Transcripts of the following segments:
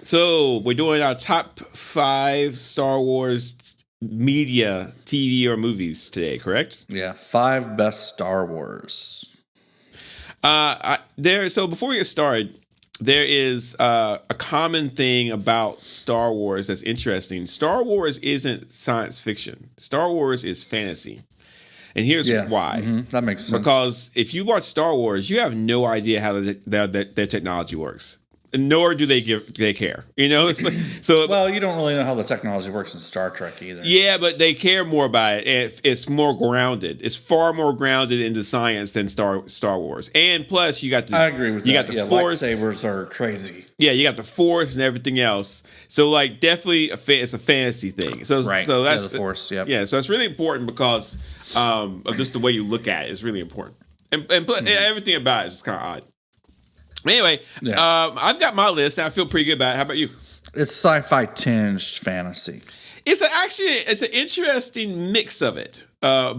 So we're doing our top 5 Star Wars media, TV or movies today, correct? Yeah, 5 best Star Wars. So before we get started, there is a common thing about Star Wars that's interesting. Star Wars isn't science fiction. Star Wars is fantasy. And here's why. Mm-hmm. That makes sense. Because if you watch Star Wars, you have no idea how their technology works. Nor do they care. You know, it's like, so. Well, you don't really know how the technology works in Star Trek either. Yeah, but they care more about it. And it's more grounded. It's far more grounded into science than Star Wars. And plus, you got the. I agree with that. You got the Force. Lightsabers are crazy. Yeah, you got the Force and everything else. So, like, definitely, it's a fantasy thing. So, right. So that's the Force. Yep. Yeah. So it's really important because of just the way you look at it. It's really important, and everything about it is kind of odd. Anyway, I've got my list and I feel pretty good about it. How about you? It's sci-fi tinged fantasy. It's an interesting mix of it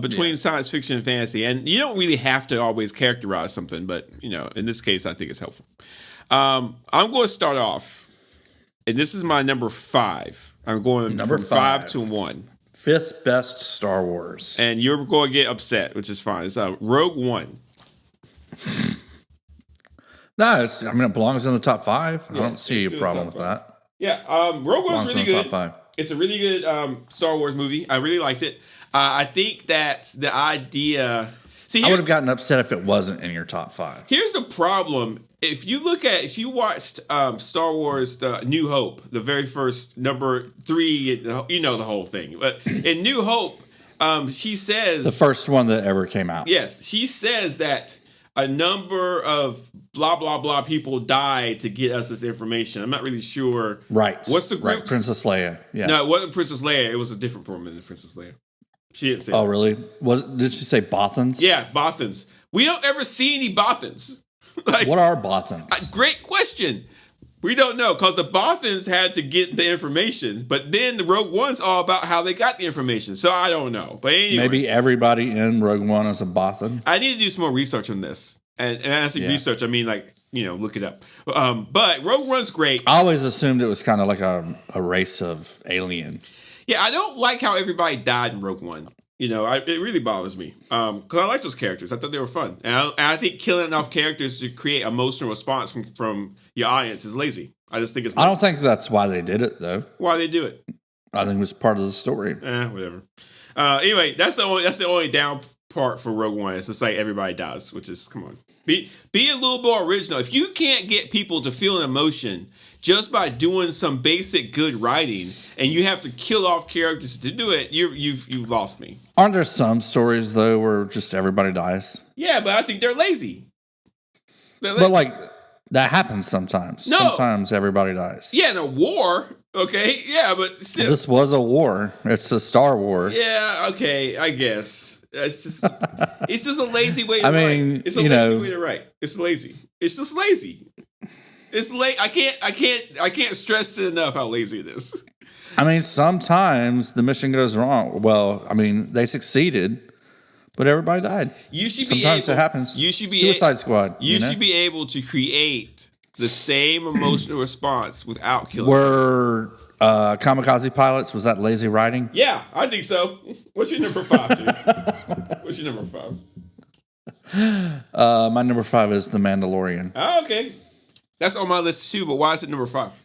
between science fiction and fantasy, and you don't really have to always characterize something, but in this case, I think it's helpful. I'm going to start off, and this is my number 5. I'm going from 5 to 1. 5th best Star Wars, and you're going to get upset, which is fine. It's Rogue One. No, it belongs in the top 5. I don't see a problem with that. Yeah, Rogue One's really good. Top 5. It's a really good Star Wars movie. I really liked it. I think that the idea. I would have gotten upset if it wasn't in your top 5. Here's the problem: if you watched Star Wars: The New Hope, the very first number 3, the whole thing. But in New Hope, she says the first one that ever came out. Yes, she says that a number of blah, blah, blah people died to get us this information. I'm not really sure. Right. What's the group? Right. Princess Leia. Yeah. No, it wasn't Princess Leia. It was a different woman than Princess Leia. She didn't say that. Really? Did she say Bothans? Yeah, Bothans. We don't ever see any Bothans. What are Bothans? Great question. We don't know because the Bothans had to get the information, but then the Rogue One's all about how they got the information. So I don't know. But anyway, maybe everybody in Rogue One is a Bothan. I need to do some more research on this. And I say research, I mean look it up. But Rogue One's great. I always assumed it was kind of like a race of alien. Yeah, I don't like how everybody died in Rogue One. It really bothers me because I like those characters. I thought they were fun, and I think killing enough characters to create emotional response from your audience is lazy. I just think it's lazy. I don't think that's why they did it, though. Why they do it? I think it was part of the story. Whatever. Anyway, that's the only down part for Rogue One. It's just like everybody dies, which is come on, be a little more original. If you can't get people to feel an emotion just by doing some basic good writing, and you have to kill off characters to do it, you've lost me. Aren't there some stories though where just everybody dies? Yeah, but I think they're lazy. But like that happens sometimes. No. Sometimes everybody dies. Yeah, in a war. Okay, yeah, but still. This was a war. It's a Star War. Yeah, okay, I guess. It's just a lazy way to write. It's a lazy way to write. It's lazy. It's just lazy. It's late. I can't stress it enough how lazy it is. Sometimes the mission goes wrong. Well, they succeeded, but everybody died. Sometimes it happens. You should be Suicide Squad. You should be able to create the same emotional response without killing. Were kamikaze pilots? Was that lazy writing? Yeah, I think so. What's your number 5, dude? What's your number 5? My number 5 is The Mandalorian. Oh, okay. That's on my list too, but why is it number 5?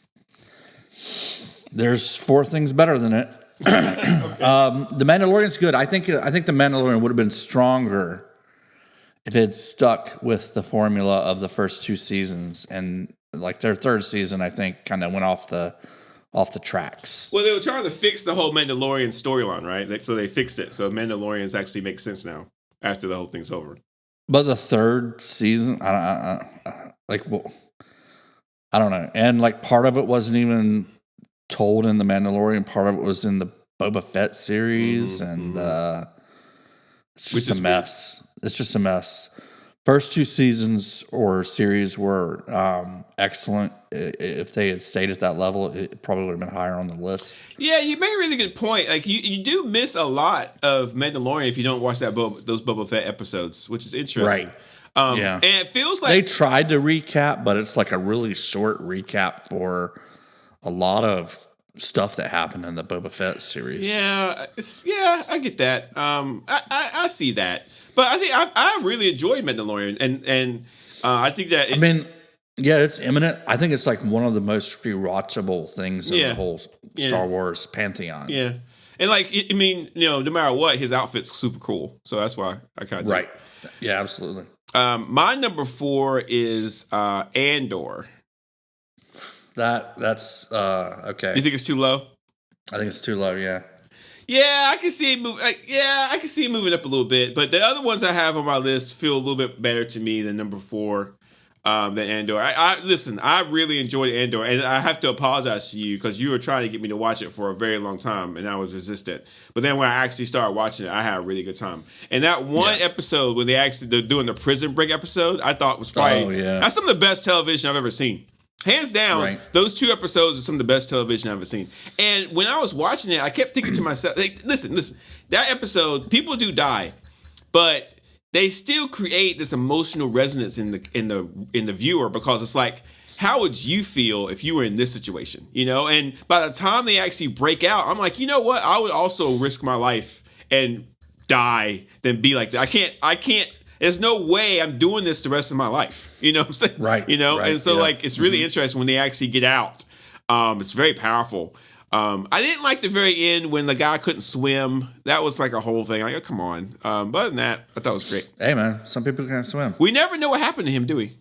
There's 4 things better than it. Okay. The Mandalorian's good. I think The Mandalorian would have been stronger if it had stuck with the formula of the first 2 seasons, and like their 3rd season, I think, kind of went off the tracks. Well, they were trying to fix the whole Mandalorian storyline, right? So they fixed it. So Mandalorians actually make sense now after the whole thing's over. But the 3rd season, I don't know. And like part of it wasn't even told in The Mandalorian. Part of it was in the Boba Fett series. And it's just a mess. It's just a mess. First 2 seasons or series were excellent. If they had stayed at that level, it probably would have been higher on the list. Yeah, you made a really good point. Like you do miss a lot of Mandalorian if you don't watch those Boba Fett episodes, which is interesting. Right. Yeah. And it feels like they tried to recap, but it's like a really short recap for a lot of stuff that happened in the Boba Fett series. Yeah, I get that. I see that, but I think I really enjoyed Mandalorian, and I think that it's imminent. I think it's like one of the most rewatchable things in the whole Star Wars pantheon. Yeah, and like no matter what, his outfit's super cool, so that's why I kind of right. Yeah, absolutely. My number 4 is Andor. That's okay. You think it's too low? I think it's too low. Yeah. Yeah, I can see it move. I can see it moving up a little bit. But the other ones I have on my list feel a little bit better to me than number 4, than Andor. Listen. I really enjoyed Andor, and I have to apologize to you because you were trying to get me to watch it for a very long time, and I was resistant. But then when I actually started watching it, I had a really good time. And that one episode when they're doing the prison break episode, I thought was probably that's some of the best television I've ever seen. Hands down, those 2 episodes are some of the best television I've ever seen. And when I was watching it, I kept thinking to myself, like, listen, that episode, people do die, but they still create this emotional resonance in the viewer, because it's like, how would you feel if you were in this situation? And by the time they actually break out, I'm like, you know what? I would also risk my life and die than be like that. I can't. There's no way I'm doing this the rest of my life. You know what I'm saying? Right. And so like it's really interesting when they actually get out. It's very powerful. I didn't like the very end when the guy couldn't swim. That was like a whole thing. Like, oh, come on. But other than that, I thought it was great. Hey man, some people can't swim. We never know what happened to him, do we?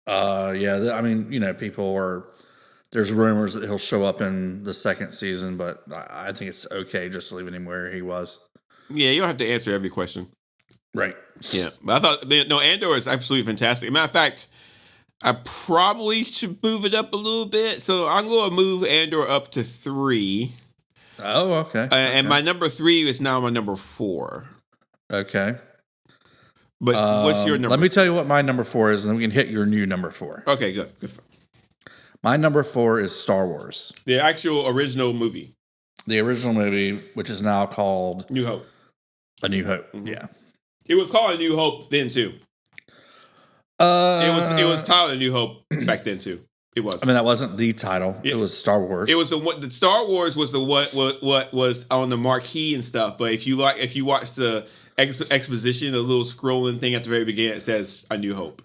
Yeah. I mean, people are. There's rumors that he'll show up in the second season, but I think it's okay just leaving him where he was. Yeah, you don't have to answer every question. Right. Yeah. But I thought, Andor is absolutely fantastic. As a matter of fact, I probably should move it up a little bit. So I'm going to move Andor up to 3. Oh, okay. And my number 3 is now my number 4. Okay. But what's your number? Let me tell you what my number 4 is, and then we can hit your new number 4. Okay, good. My number 4 is Star Wars. The actual original movie. The original movie, which is now called New Hope. A New Hope, mm-hmm. Yeah. It was called A New Hope then too. It was titled A New Hope back then too. It was. I mean, that wasn't the title. It was Star Wars. It was the Star Wars was what was on the marquee and stuff. But if you watch the exposition, the little scrolling thing at the very beginning, it says A New Hope.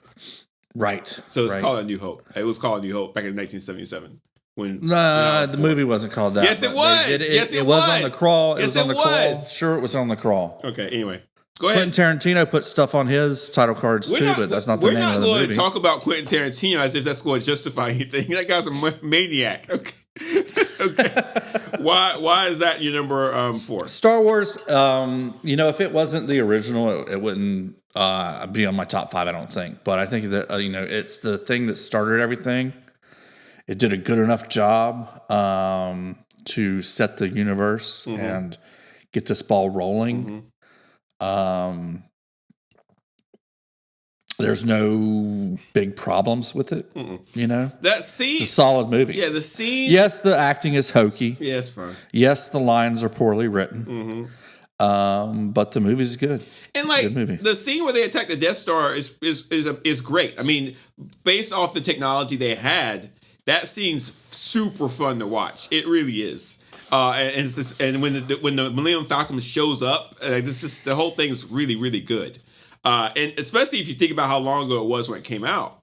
Right. So it's called A New Hope. It was called A New Hope back in 1977. The movie wasn't called that. Yes, it was. It was on the crawl. Yes, it was. Sure, it was on the crawl. Okay. Anyway. Go ahead. Quentin Tarantino put stuff on his title cards but that's not the name of the movie. We're not going to talk about Quentin Tarantino as if that's going to justify anything. That guy's a maniac. Okay. Why is that your number 4? Star Wars. If it wasn't the original, it wouldn't be on my top 5. I don't think. But I think that it's the thing that started everything. It did a good enough job to set the universe and get this ball rolling. Mm-hmm. There's no big problems with it. That scene, it's a solid movie. Yeah, the scene. Yes, the acting is hokey. Yeah, it's fine. Yes, the lines are poorly written. But the movie's good. And like good movie. The scene where they attack the Death Star is great. I mean, based off the technology they had, that scene's super fun to watch. It really is. And when the Millennium Falcon shows up, the whole thing's really, really good. And especially if you think about how long ago it was when it came out,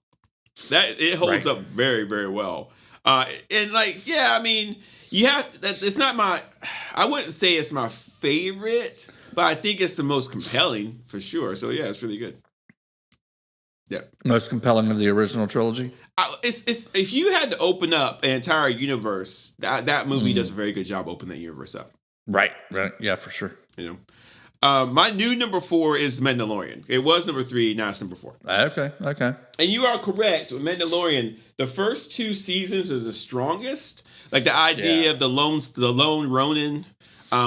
that it holds up very, very well. And like, yeah, I mean, you have that. It's not I wouldn't say it's my favorite, but I think it's the most compelling for sure. So yeah, it's really good. Yeah, most compelling of the original trilogy. It's if you had to open up an entire universe, that movie does a very good job opening that universe up. Right. Yeah, for sure. My new number 4 is Mandalorian. It was number 3, now it's number 4. Okay. And you are correct. With Mandalorian, the first 2 seasons is the strongest. Like the idea of the lone Ronin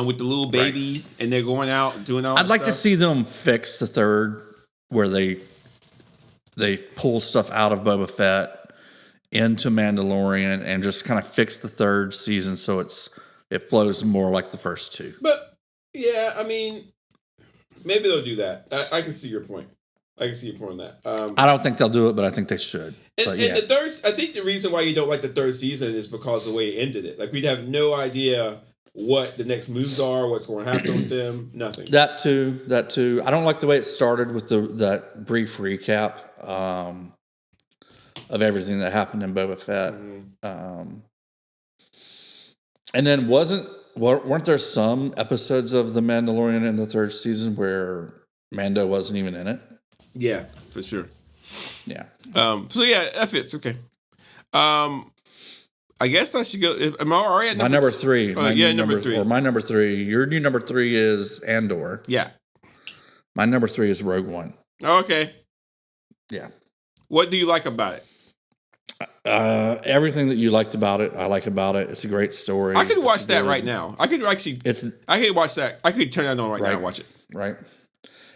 with the little baby, and they're going out and doing all. I'd like to see them fix the third, where they pull stuff out of Boba Fett into Mandalorian and just kind of fix the third season so it flows more like the first 2. But yeah, I mean, maybe they'll do that. I can see your point. I can see your point on that. I don't think they'll do it, but I think they should. And the third, I think the reason why you don't like the third season is because of the way it ended it. Like we'd have no idea what the next moves are, what's going to happen with them, nothing. That too. I don't like the way it started with that brief recap of everything that happened in Boba Fett. And then weren't there some episodes of The Mandalorian in the third season where Mando wasn't even in it? Yeah, for sure. Yeah. So yeah, that fits. Okay. I guess I should go. Am I already at number three? Number three. Or my number three. Your new number three is Andor. Yeah. My number three is Rogue One. Okay. Yeah. What do you like about it? Everything that you liked about it, I like about it. It's a great story. I could watch that right now. I could actually. I could watch that. I could turn that on right now and watch it. Right.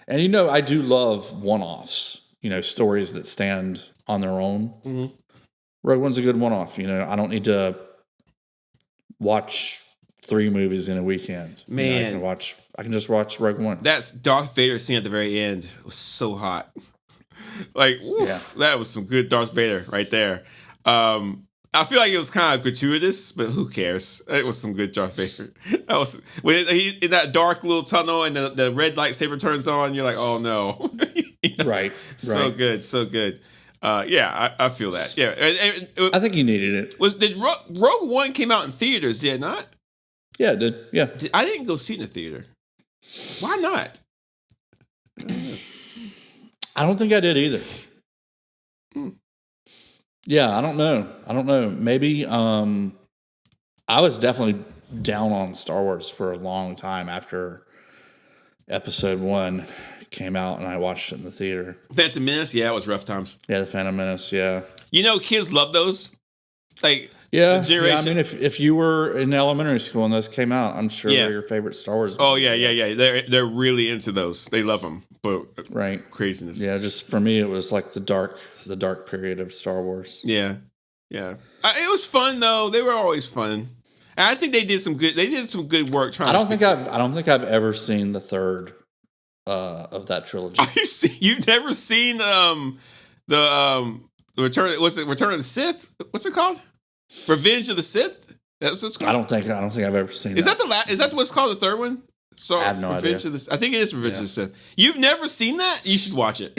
And I do love one-offs. Stories that stand on their own. Mm-hmm. Rogue One's a good one-off. I don't need to watch 3 movies in a weekend. Man, I can just watch Rogue One. That's Darth Vader scene at the very end. It was so hot. Like, that was some good Darth Vader right there. I feel like it was kind of gratuitous, but who cares? It was some good Darth Vader. That was when he in that dark little tunnel and the red lightsaber turns on. You're like, oh no, Right. So good, so good. I feel that. Yeah, and I think you needed it. Did Rogue One came out in theaters? Did it not? Yeah, it did. Yeah, I didn't go see it in the theater. Why not? I don't think I did either. Yeah, I don't know. Maybe I was definitely down on Star Wars for a long time after Episode 1 came out and I watched it in the theater. Phantom Menace, yeah, it was rough times. Yeah, the Phantom Menace, yeah. Kids love those. Like, yeah, I mean, if you were in elementary school and those came out, I'm sure they're your favorite Star Wars movies. Oh, yeah. They're really into those. They love them. But craziness. Yeah, just for me, it was like the dark period of Star Wars. Yeah. It was fun though. They were always fun. And I think they did some good work trying. I don't think I've ever seen the third of that trilogy. You've never seen the Return of the Sith? What's it called? Revenge of the Sith? That's what it's called? I don't think I've ever seen that. Is that what's called the third one? So I have no idea. I think it is Revenge of the Sith. You've never seen that? You should watch it.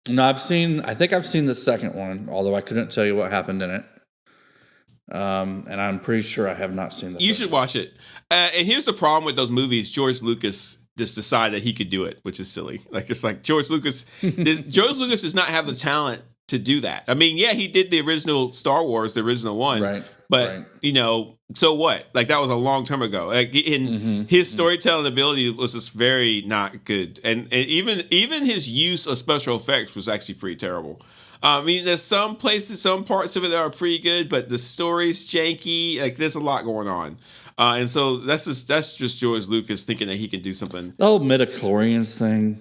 No, I think I've seen the second one, although I couldn't tell you what happened in it. And I'm pretty sure I have not seen the You should watch it. And here's the problem with those movies. George Lucas just decided that he could do it, which is silly. Like, it's like George Lucas does not have the talent to do that. I mean, yeah, he did the original Star Wars, the original one. Right. But, so what? Like, that was a long time ago. Like, his storytelling ability was just very not good. And even his use of special effects was actually pretty terrible. I mean, there's some parts of it that are pretty good, but the story's janky. Like, there's a lot going on. And so that's just George Lucas thinking that he can do something. The whole midichlorians thing.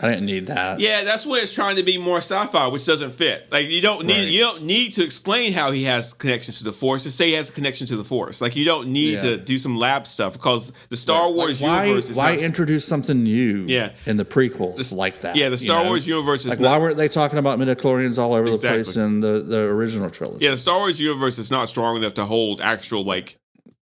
I didn't need that. Yeah, that's when it's trying to be more sci-fi, which doesn't fit. Like, you don't need to explain how he has connections to the Force to say he has a connection to the Force. Like, you don't need to do some lab stuff because the Star Wars universe is why introduce something new in the prequels like that? Yeah, the Star Wars universe is like, why weren't they talking about midichlorians all over the place in the original trilogy? Yeah, the Star Wars universe is not strong enough to hold actual, like,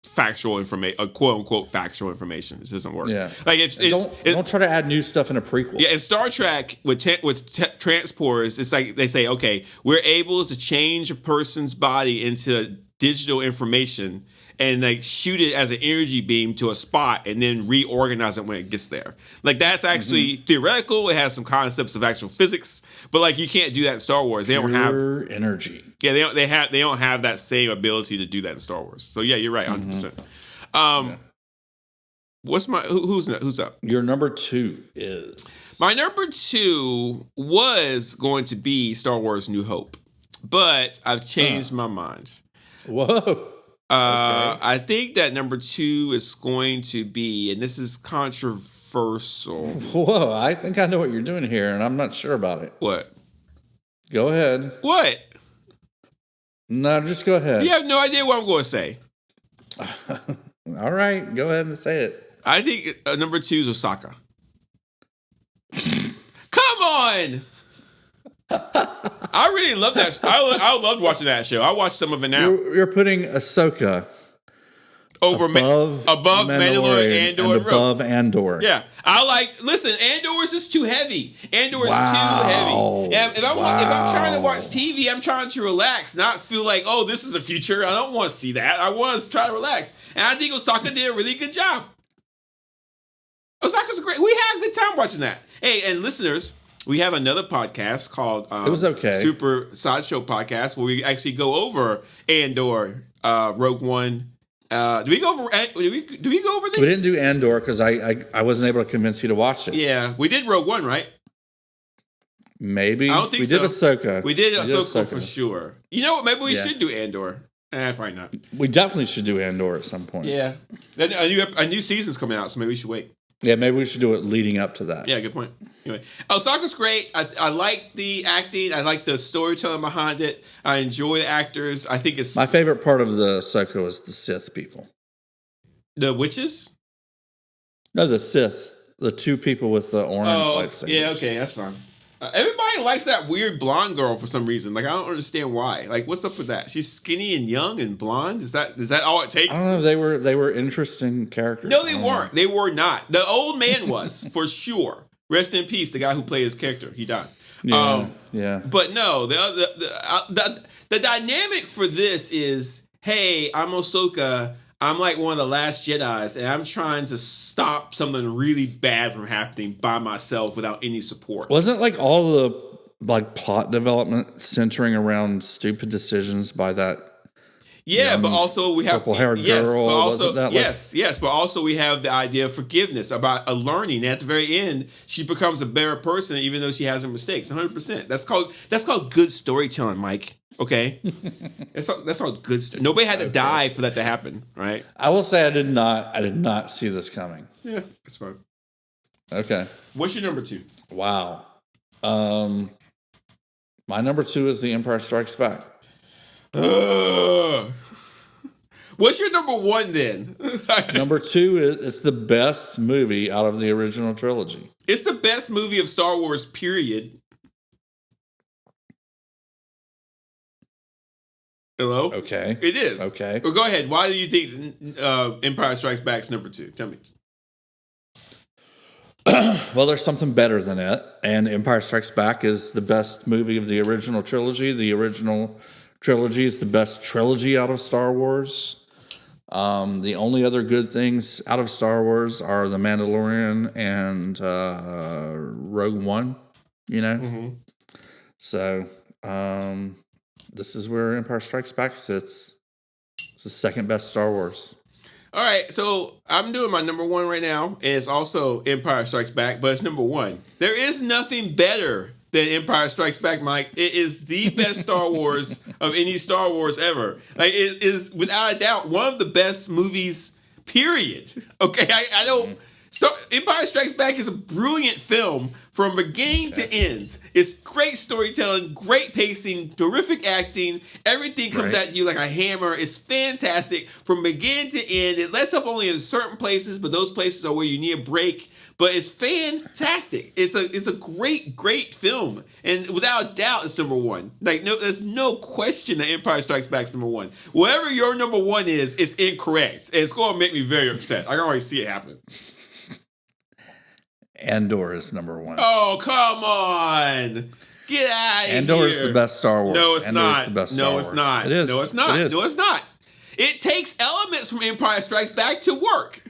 factual information, quote unquote factual information. It doesn't work. Yeah, like don't try to add new stuff in a prequel. Yeah, in Star Trek with transporters, it's like they say, okay, we're able to change a person's body into digital information and like shoot it as an energy beam to a spot and then reorganize it when it gets there. Like, that's actually theoretical. It has some concepts of actual physics, but like, you can't do that in Star Wars. They don't have energy. Yeah, they don't have that same ability to do that in Star Wars. So yeah, you're right, 100%. What's my who's up? Your number 2 is my number 2 was going to be Star Wars: New Hope, but I've changed my mind. Whoa. I think that number 2 is going to be, and this is controversial. Whoa, I think I know what you're doing here, and I'm not sure about it. What? Go ahead. What? No, just go ahead. You have no idea what I'm going to say. All right, go ahead and say it. I think number 2 is Osaka. Come on! I really love that. I loved watching that show. I watch some of it now. You're putting Ahsoka Over above Mandalorian, Andor, and above Andor. Yeah, listen. Andor is just too heavy. Andor is too heavy. If I'm trying to watch TV, I'm trying to relax, not feel like, oh, this is the future. I don't want to see that. I want to try to relax. And I think Osaka did a really good job. Osaka's great. We had a good time watching that. Hey, and listeners, we have another podcast called It Was Okay. Super Sideshow Podcast, where we actually go over Andor, Rogue One. Do we go over this? We didn't do Andor because I wasn't able to convince you to watch it. Yeah, we did Rogue One, right? Maybe. I don't think we so. did Ahsoka. We did Ahsoka for sure. You know what? Maybe we should do Andor. Probably not. We definitely should do Andor at some point. Yeah. Then a new season's coming out, so maybe we should wait. Yeah, maybe we should do it leading up to that. Yeah, good point. Anyway, Osaka's great. I like the acting. I like the storytelling behind it. I enjoy the actors. I think it's... My favorite part of the Ahsoka was the Sith people. The witches? No, the Sith. The two people with the orange lightsabers. Yeah, okay, that's fine. Everybody likes that weird blonde girl for some reason. Like, I don't understand why. Like, what's up with that? She's skinny and young and blonde. Is that all it takes? I don't know. They were interesting characters. No, they weren't. They were not. The old man was for sure. Rest in peace. The guy who played his character, he died. Yeah. But no, the dynamic for this is, hey, I'm Ahsoka. I'm like one of the last Jedis, and I'm trying to stop something really bad from happening by myself without any support. Wasn't like all the plot development centering around stupid decisions by that? Yeah, but also we have purple-haired girl. But also, wasn't that yes. But also we have the idea of forgiveness, about a learning. And at the very end, she becomes a better person, even though she has her mistakes. 100%. That's called good storytelling, Mike. Okay, that's all good stuff. Nobody had to die for that to happen, right? I will say I did not see this coming. Yeah, that's fine. Okay. What's your number 2? Wow. My number 2 is The Empire Strikes Back. What's your number 1 then? Number 2 is it's the best movie out of the original trilogy. It's the best movie of Star Wars, period. Hello? Okay. It is. Okay. Well, go ahead. Why do you think Empire Strikes Back is number 2? Tell me. Well, there's something better than it, and Empire Strikes Back is the best movie of the original trilogy. The original trilogy is the best trilogy out of Star Wars. The only other good things out of Star Wars are The Mandalorian and Rogue One, you know? Mm-hmm. So, this is where Empire Strikes Back sits. It's the second best Star Wars. All right, so I'm doing my number 1 right now, and it's also Empire Strikes Back, but it's number 1. There is nothing better than Empire Strikes Back, Mike. It is the best Star Wars of any Star Wars ever. Like, it is without a doubt one of the best movies, period. Okay, I don't... Empire Strikes Back is a brilliant film from beginning to end. It's great storytelling, great pacing, terrific acting. Everything comes at you like a hammer. It's fantastic from beginning to end. It lets up only in certain places, but those places are where you need a break. But it's fantastic. It's a great film, and without a doubt, it's number 1. Like, no, there's no question that Empire Strikes Back is number 1. Whatever your number 1 is, it's incorrect, and it's going to make me very upset. I can already see it happen. Andor is number 1. Oh, come on. Get out of here. Andor is the best Star Wars. No, it's not. No, it's not. It is. No, it's not. It is. No, it's not. It takes elements from Empire Strikes Back to work.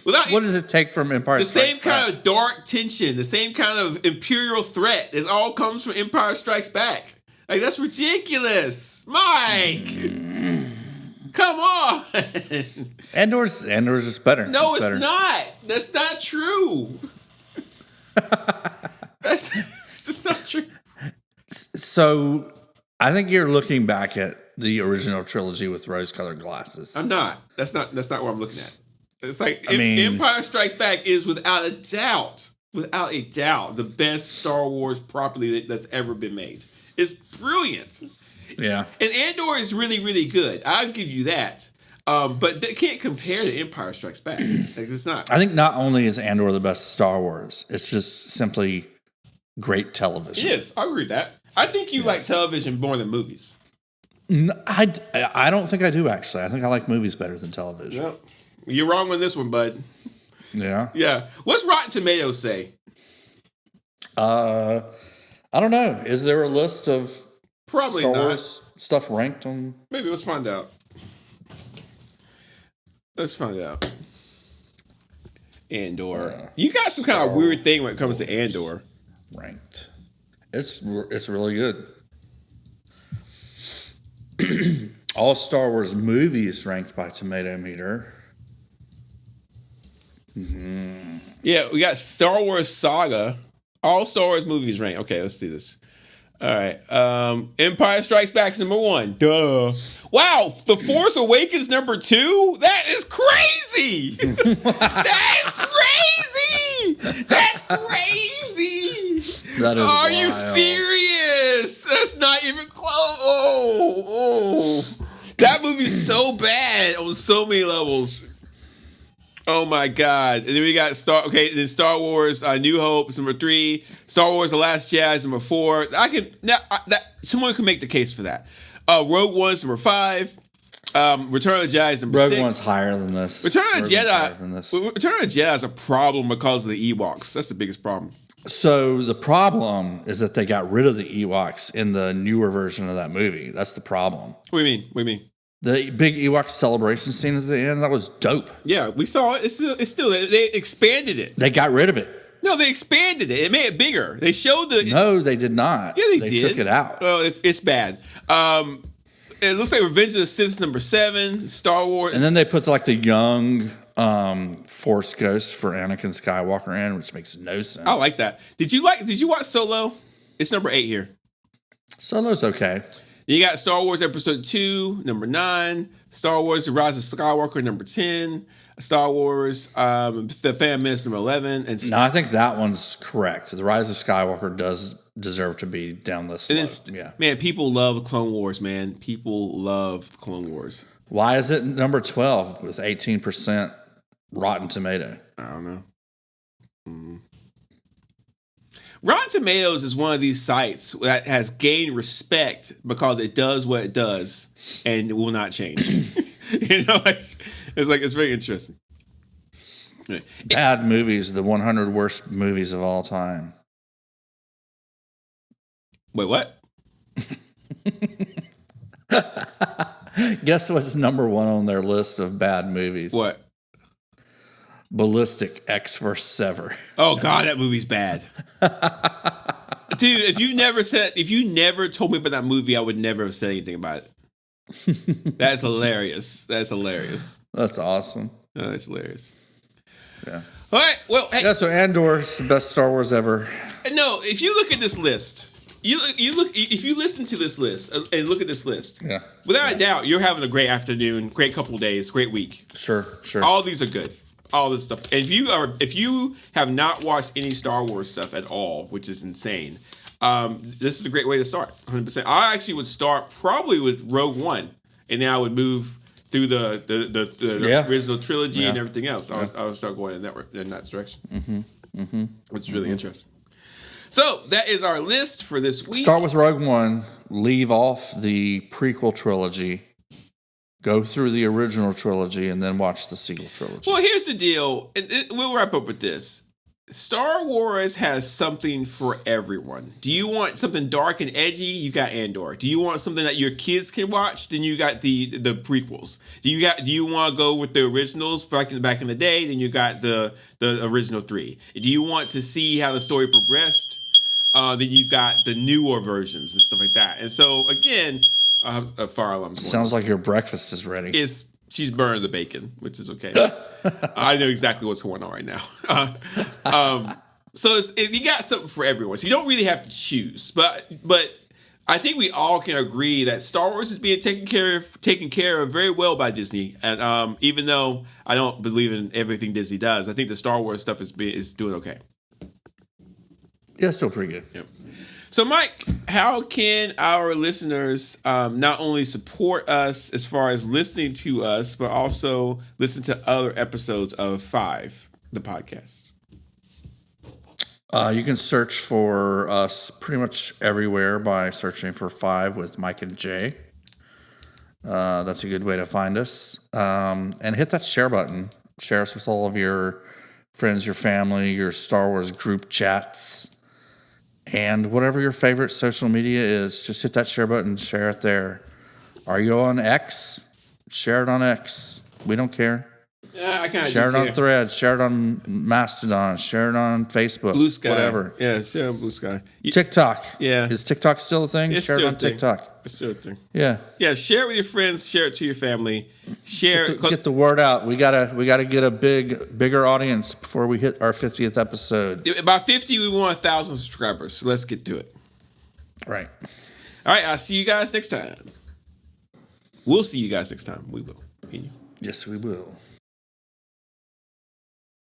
What does it take from Empire Strikes Back? The same kind of dark tension, the same kind of imperial threat. It all comes from Empire Strikes Back. Like, that's ridiculous. Mike. Come on. Andor's just better. No, it's not. That's not true. It's just not true. So, I think you're looking back at the original trilogy with rose-colored glasses. I'm not. That's not what I'm looking at. It's like Empire Strikes Back is without a doubt, the best Star Wars property that's ever been made. It's brilliant. Yeah. And Andor is really, really good. I'll give you that. But they can't compare to Empire Strikes Back. Like, it's not. I think not only is Andor the best Star Wars, it's just simply great television. Yes, I agree with that. I think you like television more than movies. I don't think I do, actually. I think I like movies better than television. Yep. You're wrong on this one, bud. Yeah. Yeah. What's Rotten Tomatoes say? I don't know. Is there a list of Probably Star not. Wars stuff ranked on? Maybe let's find out. Let's find out. Andor. You got some kind of weird thing when it comes to Andor. Ranked. It's really good. All Star Wars movies ranked by Tomato Meter. Mm-hmm. Yeah, we got Star Wars Saga. All Star Wars movies ranked. Okay, let's do this. All right. Empire Strikes Back is number 1. Duh. Wow, The Force Awakens number 2? That is crazy. That is crazy. That's crazy. That is Are you wild. serious? That's not even close. Oh. That movie's so bad on so many levels. Oh my God! And then we got Star Wars New Hope is number 3. Star Wars The Last Jedi is number 4. Someone could make the case for that. Rogue One's number 5. Return of the Jedi is number 6. Rogue One's higher than this. Return of the Jedi is a problem because of the Ewoks. That's the biggest problem. So the problem is that they got rid of the Ewoks in the newer version of that movie. That's the problem. What do you mean? The big Ewok celebration scene at the end, that was dope. Yeah, we saw it. It's still they expanded it. They got rid of it. No, they expanded it. It made it bigger. They showed No, they did not. Yeah, they did. Took it out. Well, it's bad. It looks like Revenge of the Sith is number 7. Star Wars. And then they put like the young Force Ghost for Anakin Skywalker in, which makes no sense. I like that. Did you watch Solo? It's number 8 here. Solo's okay. You got Star Wars Episode 2, number 9. Star Wars The Rise of Skywalker, number 10. Star Wars The Phantom Menace, number 11. And no, I think that one's correct. The Rise of Skywalker does deserve to be down this list. Yeah. Man, people love Clone Wars, man. People love Clone Wars. Why is it number 12 with 18% Rotten Tomato? I don't know. Rotten Tomatoes is one of these sites that has gained respect because it does what it does and it will not change. It's very interesting. Bad movies, the 100 worst movies of all time. Wait, what? Guess what's number 1 on their list of bad movies? What? Ballistic X vs. Sever. Oh God, that movie's bad. Dude, if you never told me about that movie, I would never have said anything about it. That's hilarious. That's awesome. Oh, that's hilarious. Yeah. All right. Well, hey. Yeah, so Andor is the best Star Wars ever. No, if you look at this list, if you listen to this list and look at this list, yeah, without a doubt, you're having a great afternoon, great couple of days, great week. Sure. All these are good. All this stuff. And if you have not watched any Star Wars stuff at all, which is insane, this is a great way to start. 100%. I actually would start probably with Rogue One, and then I would move through the original trilogy and everything else. I would start going in that direction. Which is really interesting. So that is our list for this week. Start with Rogue One. Leave off the prequel trilogy. Go through the original trilogy and then watch the sequel trilogy. Well, here's the deal. We'll wrap up with this. Star Wars has something for everyone. Do you want something dark and edgy? You got Andor. Do you want something that your kids can watch? Then you got the prequels. Do you want to go with the originals back in the day? Then you got the original 3. Do you want to see how the story progressed? Then you've got the newer versions and stuff like that. And so again, a fire alarm. Sounds like your breakfast is ready. She's burned the bacon, which is okay. I know exactly what's going on right now. So you got something for everyone. So you don't really have to choose. But I think we all can agree that Star Wars is being taken care of very well by Disney. And even though I don't believe in everything Disney does, I think the Star Wars stuff is doing okay. Yeah, still pretty good. Yep. So, Mike, how can our listeners not only support us as far as listening to us, but also listen to other episodes of 5, the podcast? You can search for us pretty much everywhere by searching for 5 with Mike and Jay. That's a good way to find us. And hit that share button. Share us with all of your friends, your family, your Star Wars group chats, and whatever your favorite social media is. Just hit that share button, share it there. Are you on X? Share it on X. We don't care. I kind of share it on Threads. Share it on Mastodon. Share it on Facebook. Blue Sky. Whatever. Yeah, share on Blue Sky. TikTok. Yeah. Is TikTok still a thing? It's share it still on a thing. TikTok. It's still a thing. Yeah. Yeah, share it with your friends. Share it to your family. Share. Get the word out. We gotta get a bigger audience before we hit our 50th episode. By 50, we want 1,000 subscribers. So let's get to it. Right. All right. I'll see you guys next time. We'll see you guys next time. We will. Yes, we will.